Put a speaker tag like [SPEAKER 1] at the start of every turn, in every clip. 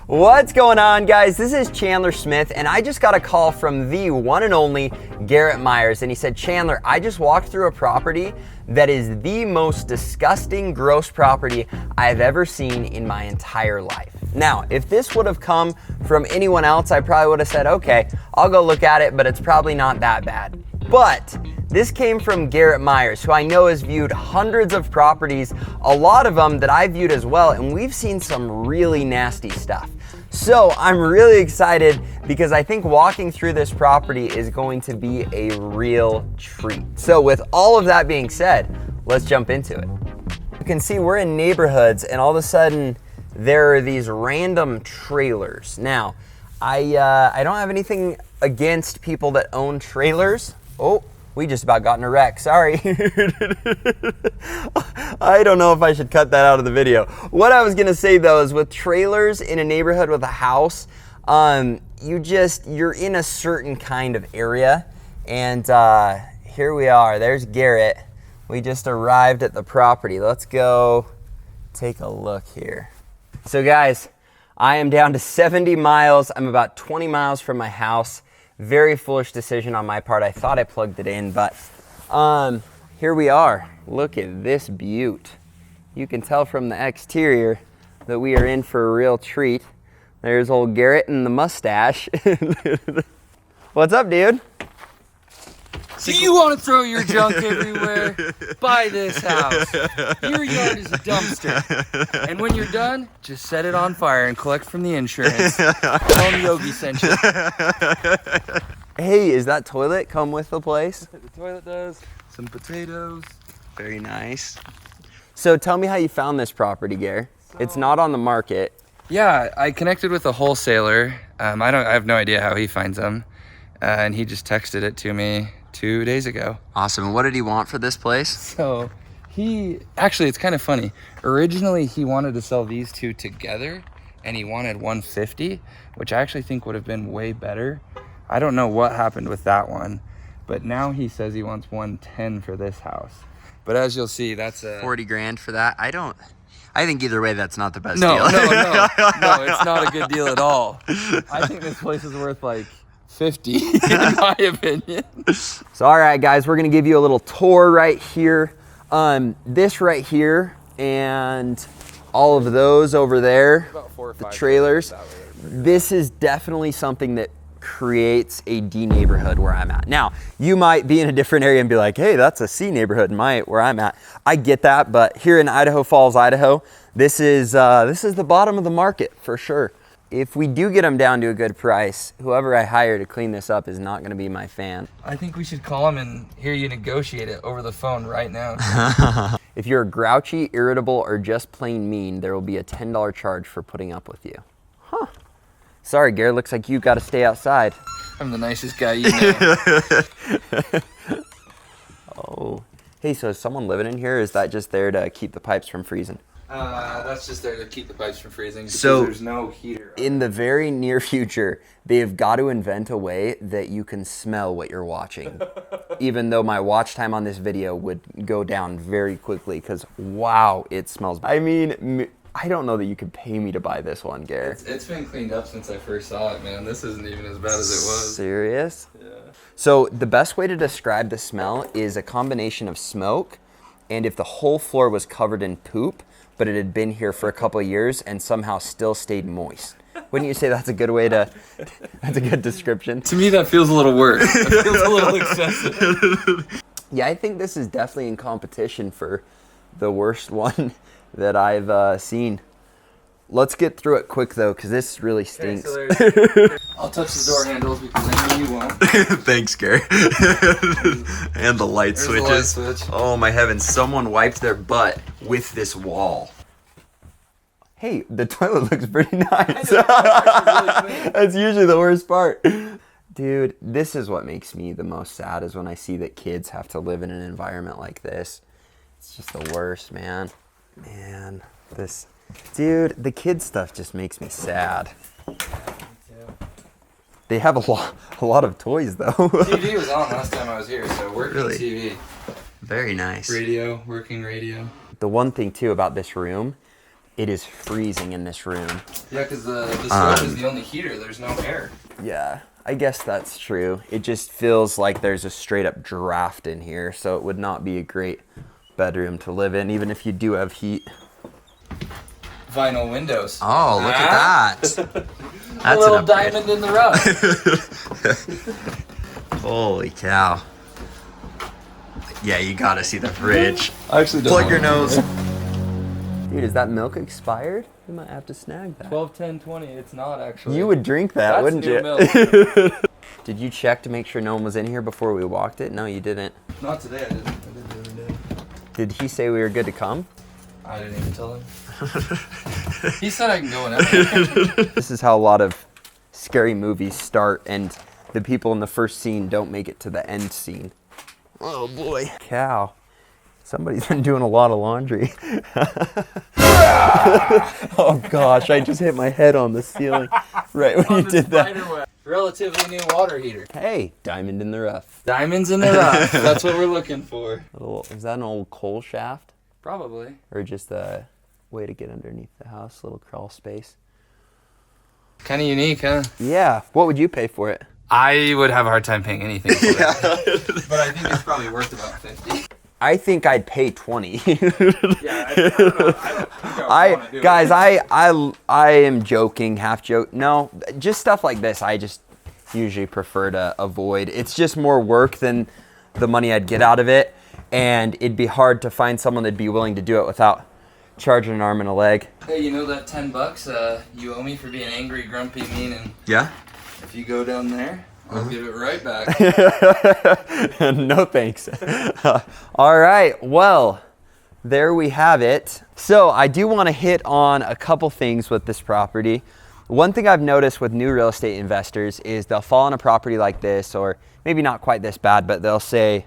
[SPEAKER 1] What's going on, guys? This is Chandler Smith, and I just got a call from the one and only Garrett Myers, and he said, Chandler, I just walked through a property that is the most disgusting, gross property I've ever seen in my entire life. Now, if this would have come from anyone else, I probably would have said, okay, I'll go look at it, but it's probably not that bad. But this came from Garrett Myers, who I know has viewed hundreds of properties, a lot of them that I viewed as well, and we've seen some really nasty stuff. So I'm really excited because I think walking through this property is going to be a real treat. So with all of that being said, let's jump into it. You can see we're in neighborhoods, and all of a sudden there are these random trailers. Now, I don't have anything against people that own trailers. Oh, we just about got in a wreck, sorry. I don't know if I should cut that out of the video. What I was gonna say though is with trailers in a neighborhood with a house, you're in a certain kind of area. And here we are, there's Garrett. We just arrived at the property. Let's go take a look here. So guys, I am down to 70 miles. I'm about 20 miles from my house. Very foolish decision on my part. I thought I plugged it in, but here we are. Look at this beaut. You can tell from the exterior that we are in for a real treat. There's old Garrett and the mustache. What's up, dude?
[SPEAKER 2] Do you want to throw your junk everywhere? Buy this house. Your yard is a dumpster. And when you're done, just set it on fire and collect from the insurance. Tell them Yogi sent you.
[SPEAKER 1] Hey, is that toilet come with the place?
[SPEAKER 2] The toilet does. Some potatoes.
[SPEAKER 1] Very nice. So tell me how you found this property, Gare. It's not on the market.
[SPEAKER 2] Yeah, I connected with a wholesaler. I have no idea how he finds them. And he just texted it to me 2 days ago.
[SPEAKER 1] Awesome. And what did he want for this place?
[SPEAKER 2] So actually, it's kind of funny. Originally, he wanted to sell these two together, and he wanted 150, which I actually think would have been way better. I don't know what happened with that one, but now he says he wants 110 for this house. But as you'll see, that's a
[SPEAKER 1] 40 grand for that. I think either way, that's not the best
[SPEAKER 2] deal.
[SPEAKER 1] No,
[SPEAKER 2] no, it's not a good deal at all. I think this place is worth like 50 in my opinion.
[SPEAKER 1] So all right, guys, we're gonna give you a little tour right here. This right here and all of those over there,
[SPEAKER 2] about 4 or 5
[SPEAKER 1] the trailers. This is definitely something that creates a D neighborhood where I'm at. Now, you might be in a different area and be like, hey, that's a C neighborhood where I'm at. I get that, but here in Idaho Falls, Idaho, this is the bottom of the market for sure. If we do get them down to a good price, whoever I hire to clean this up is not going to be my fan.
[SPEAKER 2] I think we should call him and hear you negotiate it over the phone right now.
[SPEAKER 1] If you're grouchy, irritable, or just plain mean, there will be a $10 charge for putting up with you. Huh. Sorry, Gary, looks like you've got to stay outside.
[SPEAKER 2] I'm the nicest guy you know.
[SPEAKER 1] Oh. Hey, so is someone living in here, or is that just there to keep the pipes from freezing?
[SPEAKER 2] That's just there to keep the pipes from freezing because
[SPEAKER 1] so
[SPEAKER 2] there's no heater.
[SPEAKER 1] In the very near future, they have got to invent a way that you can smell what you're watching. Even though my watch time on this video would go down very quickly because, wow, it smells. I mean, I don't know that you could pay me to buy this one, Gare.
[SPEAKER 2] It's been cleaned up since I first saw it, man. This isn't even as bad as it was.
[SPEAKER 1] Serious?
[SPEAKER 2] Yeah.
[SPEAKER 1] So the best way to describe the smell is a combination of smoke and if the whole floor was covered in poop, but it had been here for a couple of years and somehow still stayed moist. Wouldn't you say that's a good way to, that's a good description?
[SPEAKER 2] To me, that feels a little worse. It feels a little excessive.
[SPEAKER 1] Yeah, I think this is definitely in competition for the worst one that I've seen. Let's get through it quick though, because this really stinks.
[SPEAKER 2] Okay, so I'll touch the door handles because I know you won't.
[SPEAKER 1] Thanks, Gary. And the light switches.
[SPEAKER 2] The light switch.
[SPEAKER 1] Oh my heavens, someone wiped their butt with this wall. Hey, the toilet looks pretty nice. That's usually the worst part. Dude, this is what makes me the most sad is when I see that kids have to live in an environment like this. It's just the worst, man. Man, dude, the kid stuff just makes me sad. They have a lot of toys though.
[SPEAKER 2] TV was on last time I was here, so working
[SPEAKER 1] Really?
[SPEAKER 2] TV.
[SPEAKER 1] Very nice.
[SPEAKER 2] Radio, working radio.
[SPEAKER 1] The one thing too about this room It is freezing in this room.
[SPEAKER 2] Yeah, because the stove is the only heater. There's no air.
[SPEAKER 1] Yeah, I guess that's true. It just feels like there's a straight up draft in here, so it would not be a great bedroom to live in, even if you do have heat.
[SPEAKER 2] Vinyl windows.
[SPEAKER 1] Oh, look at that.
[SPEAKER 2] That's a little diamond in the rough.
[SPEAKER 1] Holy cow. Yeah, you gotta see the fridge.
[SPEAKER 2] I actually don't
[SPEAKER 1] Plug your nose. Dude, is that milk expired? You might have to snag that.
[SPEAKER 2] 12, 10, 20. It's not actually.
[SPEAKER 1] You would drink that,
[SPEAKER 2] That's
[SPEAKER 1] wouldn't
[SPEAKER 2] new
[SPEAKER 1] you?
[SPEAKER 2] milk.
[SPEAKER 1] Did you check to make sure no one was in here before we walked it? No, you didn't.
[SPEAKER 2] Not today, I didn't. I did the other day.
[SPEAKER 1] Did he say we were good to come?
[SPEAKER 2] I didn't even tell him. He said I can go whenever.
[SPEAKER 1] This is how a lot of scary movies start, and the people in the first scene don't make it to the end scene. Oh boy. Cow. Somebody's been doing a lot of laundry. Oh gosh, I just hit my head on the ceiling right when you did that.
[SPEAKER 2] Relatively new water heater.
[SPEAKER 1] Hey, diamond in the rough.
[SPEAKER 2] Diamonds in the rough. That's what we're looking for.
[SPEAKER 1] Is that an old coal shaft?
[SPEAKER 2] Probably.
[SPEAKER 1] Or just a way to get underneath the house, little crawl space?
[SPEAKER 2] Kind of unique, huh?
[SPEAKER 1] Yeah. What would you pay for it?
[SPEAKER 2] I would have a hard time paying anything for it. But I think it's probably worth about 50.
[SPEAKER 1] I think I'd pay 20.
[SPEAKER 2] Yeah, I don't know. I don't think
[SPEAKER 1] I am joking, half joke. No, just stuff like this I just usually prefer to avoid. It's just more work than the money I'd get out of it, and it'd be hard to find someone that'd be willing to do it without charging an arm and a leg.
[SPEAKER 2] Hey, you know that $10 you owe me for being angry, grumpy, mean, and
[SPEAKER 1] Yeah?
[SPEAKER 2] if you go down there, I'll give it right back.
[SPEAKER 1] No thanks. All right, well, there we have it. So I do want to hit on a couple things with this property. One thing I've noticed with new real estate investors is they'll fall on a property like this, or maybe not quite this bad, but they'll say,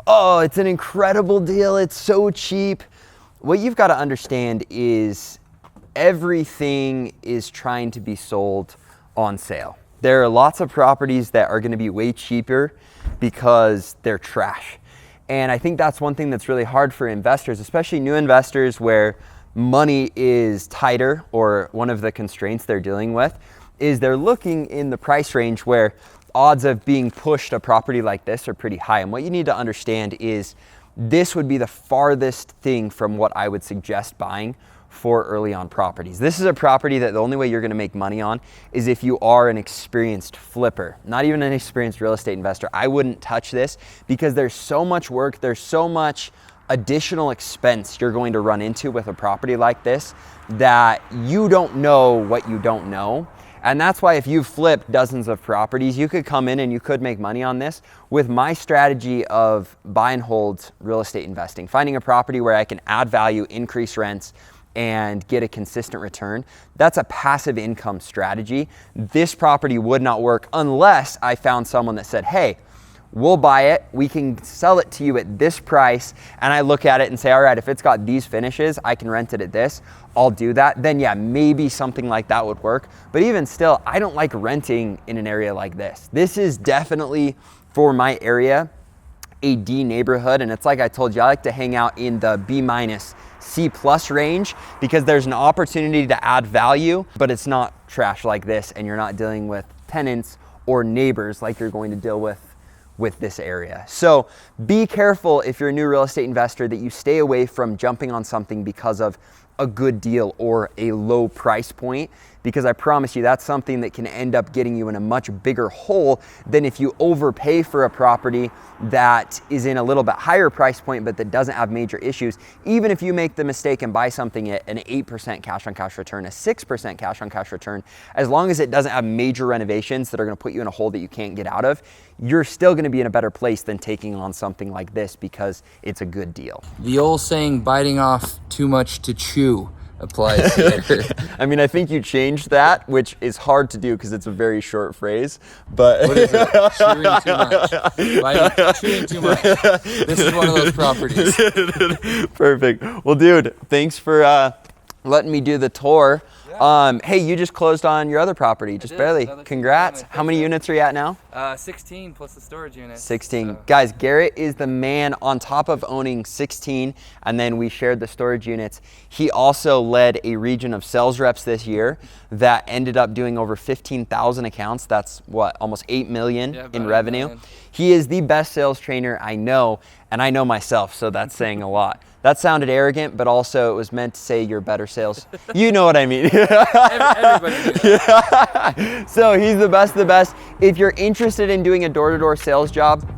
[SPEAKER 1] oh, it's an incredible deal, it's so cheap. What you've got to understand is everything is trying to be sold on sale. There are lots of properties that are going to be way cheaper because they're trash. And I think that's one thing that's really hard for investors, especially new investors where money is tighter, or one of the constraints they're dealing with is they're looking in the price range where odds of being pushed a property like this are pretty high. And what you need to understand is this would be the farthest thing from what I would suggest buying for early on properties. This is a property that the only way you're going to make money on is if you are an experienced flipper, not even an experienced real estate investor. I wouldn't touch this because there's so much work, there's so much additional expense you're going to run into with a property like this that you don't know what you don't know. And that's why if you've flipped dozens of properties, you could come in and you could make money on this with my strategy of buy and hold real estate investing, finding a property where I can add value, increase rents, and get a consistent return. That's a passive income strategy. This property would not work unless I found someone that said, hey, we'll buy it, we can sell it to you at this price, and I look at it and say, all right, if it's got these finishes, I can rent it at this, I'll do that. Then yeah, maybe something like that would work. But even still, I don't like renting in an area like this. This is definitely, for my area, a D neighborhood, and it's like I told you, I like to hang out in the B-, C+ range because there's an opportunity to add value, but it's not trash like this, and you're not dealing with tenants or neighbors like you're going to deal with this area. So be careful if you're a new real estate investor that you stay away from jumping on something because of a good deal or a low price point, because I promise you that's something that can end up getting you in a much bigger hole than if you overpay for a property that is in a little bit higher price point but that doesn't have major issues. Even if you make the mistake and buy something at an 8% cash on cash return, a 6% cash on cash return, as long as it doesn't have major renovations that are going to put you in a hole that you can't get out of, you're still going to be in a better place than taking on something like this because it's a good deal.
[SPEAKER 2] The old saying, biting off too much to chew, applies here.
[SPEAKER 1] I mean, I think you changed that, which is hard to do because it's a very short phrase, but...
[SPEAKER 2] What is it? Chewing too much. Chewing too much. This is one of those properties.
[SPEAKER 1] Perfect. Well, dude, thanks for letting me do the tour. Hey, you just closed on your other property, just barely. Congrats. How many units are you at now?
[SPEAKER 2] 16 plus the storage unit.
[SPEAKER 1] 16.
[SPEAKER 2] So.
[SPEAKER 1] Guys, Garrett is the man on top of owning 16, and then we shared the storage units. He also led a region of sales reps this year that ended up doing over 15,000 accounts. That's what, almost 8 million in revenue. 8 million. He is the best sales trainer I know, and I know myself, so that's saying a lot. That sounded arrogant, but also it was meant to say you're better sales. You know what I mean.
[SPEAKER 2] Everybody knows that.
[SPEAKER 1] So he's the best of the best. If you're interested in doing a door-to-door sales job,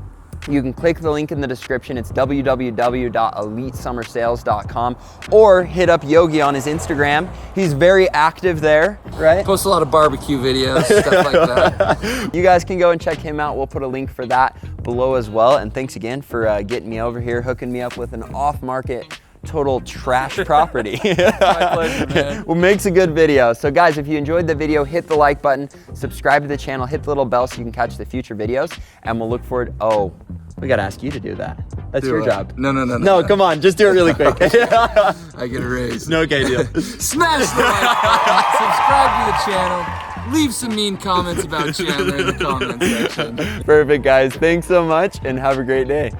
[SPEAKER 1] you can click the link in the description. It's www.elitesummersales.com, or hit up Yogi on his Instagram. He's very active there, right?
[SPEAKER 2] Post a lot of barbecue videos, stuff like that.
[SPEAKER 1] You guys can go and check him out. We'll put a link for that below as well. And thanks again for getting me over here, hooking me up with an off-market total trash property.
[SPEAKER 2] My pleasure, man.
[SPEAKER 1] Well, makes a good video. So guys, if you enjoyed the video, hit the like button, subscribe to the channel, hit the little bell so you can catch the future videos, and we'll look forward. Oh, we got to ask you to do that. That's your job.
[SPEAKER 2] No,
[SPEAKER 1] come on, just do it really quick.
[SPEAKER 2] I get a raise.
[SPEAKER 1] No, okay, deal.
[SPEAKER 2] Smash the like button, subscribe to the channel, leave some mean comments about Chandler in the comment section.
[SPEAKER 1] Perfect, guys. Thanks so much, and have a great day.